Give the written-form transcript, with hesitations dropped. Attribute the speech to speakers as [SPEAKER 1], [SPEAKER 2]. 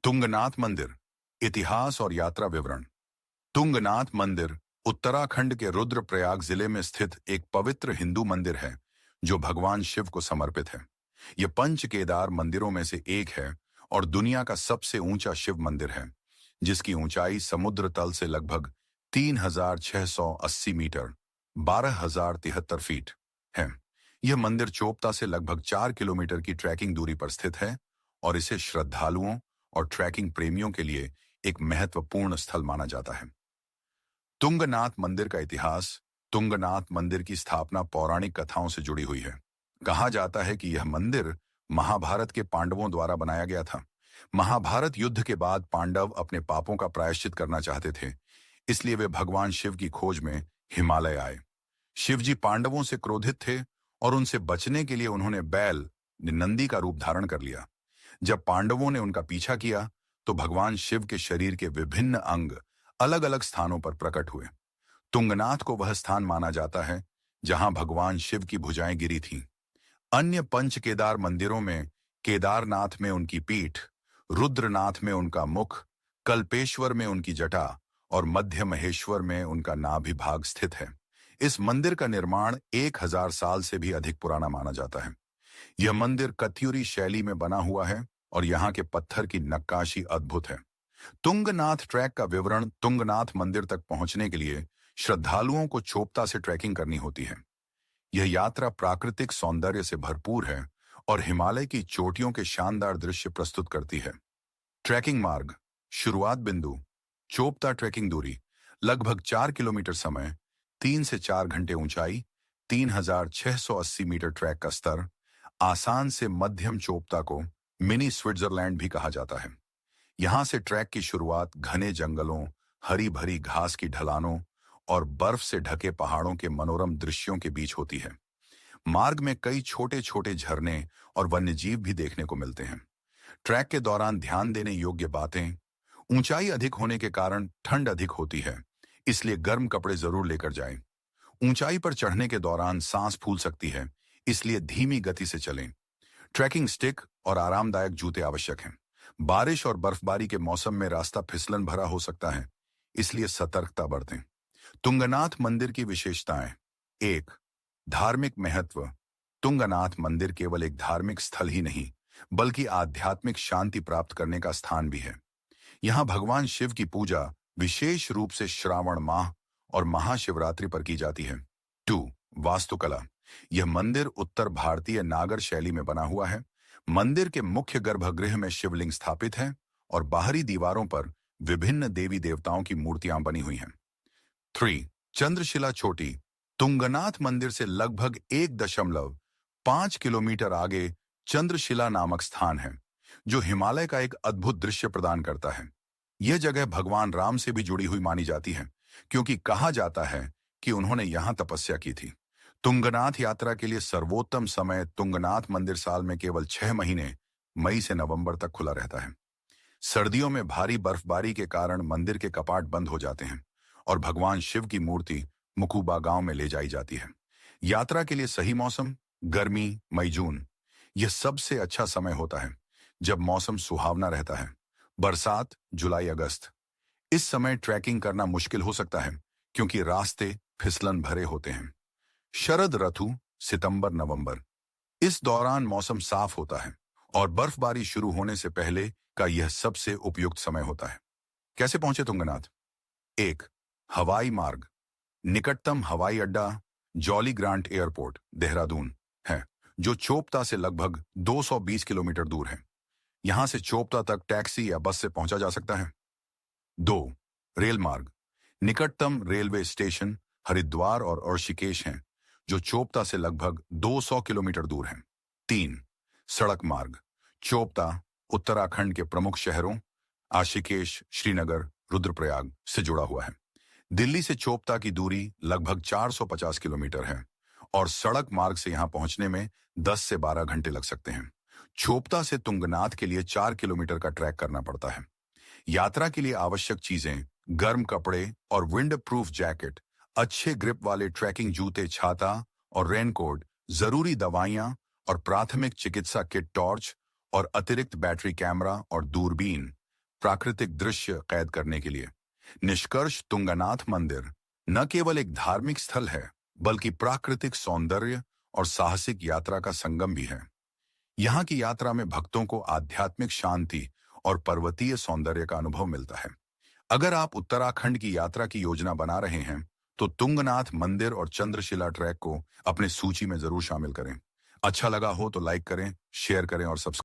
[SPEAKER 1] तुंगनाथ मंदिर, इतिहास और यात्रा विवरण। तुंगनाथ मंदिर उत्तराखंड के रुद्रप्रयाग जिले में स्थित एक पवित्र हिंदू मंदिर है जो भगवान शिव को समर्पित है। यह पंच केदार मंदिरों में से एक है और दुनिया का सबसे ऊंचा शिव मंदिर है, जिसकी ऊंचाई समुद्र तल से लगभग 3,680 मीटर 12,073 फीट है। यह मंदिर चोपता से लगभग 4 किलोमीटर की ट्रैकिंग दूरी पर स्थित है और इसे श्रद्धालुओं और ट्रैकिंग प्रेमियों के लिए एक महत्वपूर्ण स्थल माना जाता है। तुंगनाथ मंदिर का इतिहास। तुंगनाथ मंदिर की स्थापना पौराणिक कथाओं से जुड़ी हुई है। कहा जाता है कि यह मंदिर महाभारत के पांडवों द्वारा बनाया गया था। महाभारत युद्ध के बाद पांडव अपने पापों का प्रायश्चित करना चाहते थे, इसलिए वे भगवान शिव की खोज में हिमालय आए। शिवजी पांडवों से क्रोधित थे और उनसे बचने के लिए उन्होंने बैल नंदी का रूप धारण कर लिया। जब पांडवों ने उनका पीछा किया तो भगवान शिव के शरीर के विभिन्न अंग अलग अलग स्थानों पर प्रकट हुए। तुंगनाथ को वह स्थान माना जाता है जहां भगवान शिव की भुजाएं गिरी थीं। अन्य पंच केदार मंदिरों में केदारनाथ में उनकी पीठ, रुद्रनाथ में उनका मुख, कल्पेश्वर में उनकी जटा और मध्य महेश्वर में उनका नाभि भाग स्थित है। इस मंदिर का निर्माण 1000 साल से भी अधिक पुराना माना जाता है। यह मंदिर कत्यूरी शैली में बना हुआ है और यहाँ के पत्थर की नक्काशी अद्भुत है। तुंगनाथ ट्रैक का विवरण। तुंगनाथ मंदिर तक पहुंचने के लिए श्रद्धालुओं को चोपता से ट्रैकिंग करनी होती है। यह यात्रा प्राकृतिक सौंदर्य से भरपूर है और हिमालय की चोटियों के शानदार दृश्य प्रस्तुत करती है। ट्रैकिंग मार्ग। शुरुआत बिंदु चोपता। ट्रैकिंग दूरी लगभग 4 किलोमीटर। समय 3 से 4 घंटे। ऊंचाई 3,680 मीटर। ट्रैक का स्तर आसान से मध्यम। चोपता को मिनी स्विट्जरलैंड भी कहा जाता है। यहां से ट्रैक की शुरुआत घने जंगलों, हरी भरी घास की ढलानों और बर्फ से ढके पहाड़ों के मनोरम दृश्यों के बीच होती है। मार्ग में कई छोटे छोटे झरने और वन्यजीव भी देखने को मिलते हैं। ट्रैक के दौरान ध्यान देने योग्य बातें। ऊंचाई अधिक होने के कारण ठंड अधिक होती है, इसलिए गर्म कपड़े जरूर लेकर जाएं। ऊंचाई पर चढ़ने के दौरान सांस फूल सकती है, इसलिए धीमी गति से चलें। ट्रैकिंग स्टिक और आरामदायक जूते आवश्यक हैं। बारिश और बर्फबारी के मौसम में रास्ता फिसलन भरा हो सकता है, इसलिए सतर्कता बरतें। तुंगनाथ मंदिर की विशेषताएं। 1. धार्मिक महत्व। तुंगनाथ मंदिर केवल एक धार्मिक स्थल ही नहीं, बल्कि आध्यात्मिक शांति प्राप्त करने का स्थान भी है। यहाँ भगवान शिव की पूजा विशेष रूप से श्रावण माह और महाशिवरात्रि पर की जाती है। 2. वास्तुकला। यह मंदिर उत्तर भारतीय नागर शैली में बना हुआ है। मंदिर के मुख्य गर्भगृह में शिवलिंग स्थापित है और बाहरी दीवारों पर विभिन्न देवी देवताओं की मूर्तियां बनी हुई हैं। 3. चंद्रशिला चोटी। तुंगनाथ मंदिर से लगभग 1.5 किलोमीटर आगे चंद्रशिला नामक स्थान है, जो हिमालय का एक अद्भुत दृश्य प्रदान करता है। यह जगह भगवान राम से भी जुड़ी हुई मानी जाती है, क्योंकि कहा जाता है कि उन्होंने यहां तपस्या की थी। तुंगनाथ यात्रा के लिए सर्वोत्तम समय। तुंगनाथ मंदिर साल में केवल 6 महीने, मई से नवंबर तक खुला रहता है। सर्दियों में भारी बर्फबारी के कारण मंदिर के कपाट बंद हो जाते हैं और भगवान शिव की मूर्ति मुकुबा गांव में ले जाई जाती है। यात्रा के लिए सही मौसम। गर्मी मई जून यह सबसे अच्छा समय होता है, जब मौसम सुहावना रहता है। बरसात जुलाई अगस्त। इस समय ट्रैकिंग करना मुश्किल हो सकता है, क्योंकि रास्ते फिसलन भरे होते हैं। शरद ऋतु सितंबर नवंबर। इस दौरान मौसम साफ होता है और बर्फबारी शुरू होने से पहले का यह सबसे उपयुक्त समय होता है। कैसे पहुंचे तुंगनाथ? 1. हवाई मार्ग। निकटतम हवाई अड्डा जॉली ग्रांट एयरपोर्ट, देहरादून है, जो चोपता से लगभग 220 किलोमीटर दूर है। यहां से चोपता तक टैक्सी या बस से पहुंचा जा सकता है। 2. रेल मार्ग। निकटतम रेलवे स्टेशन हरिद्वार और ऋषिकेश हैं, जो चोपता से लगभग 200 किलोमीटर दूर हैं। 3. सड़क मार्ग। चोपता उत्तराखंड के प्रमुख शहरों ऋषिकेश, श्रीनगर, रुद्रप्रयाग से जुड़ा हुआ है। दिल्ली से चोपता की दूरी लगभग 450 किलोमीटर है और सड़क मार्ग से यहां पहुंचने में 10 से 12 घंटे लग सकते हैं। चोपता से तुंगनाथ के लिए 4 किलोमीटर का ट्रैक करना पड़ता है। यात्रा के लिए आवश्यक चीजें: गर्म कपड़े और विंड प्रूफ जैकेट, अच्छे ग्रिप वाले ट्रैकिंग जूते, छाता और रेनकोट, जरूरी दवाइयां और प्राथमिक चिकित्सा किट, टॉर्च और अतिरिक्त बैटरी कैमरा और दूरबीन। प्राकृतिक दृश्य कैद करने के लिए। निष्कर्ष, तुंगनाथ मंदिर न केवल एक धार्मिक स्थल है, बल्कि प्राकृतिक सौंदर्य और साहसिक यात्रा का संगम भी है। यहाँ की यात्रा में भक्तों को आध्यात्मिक शांति और पर्वतीय सौंदर्य का अनुभव मिलता है। अगर आप उत्तराखंड की यात्रा की योजना बना रहे हैं, तो तुंगनाथ मंदिर और चंद्रशिला ट्रैक को अपने सूची में जरूर शामिल करें। अच्छा लगा हो तो लाइक करें, शेयर करें और सब्सक्राइब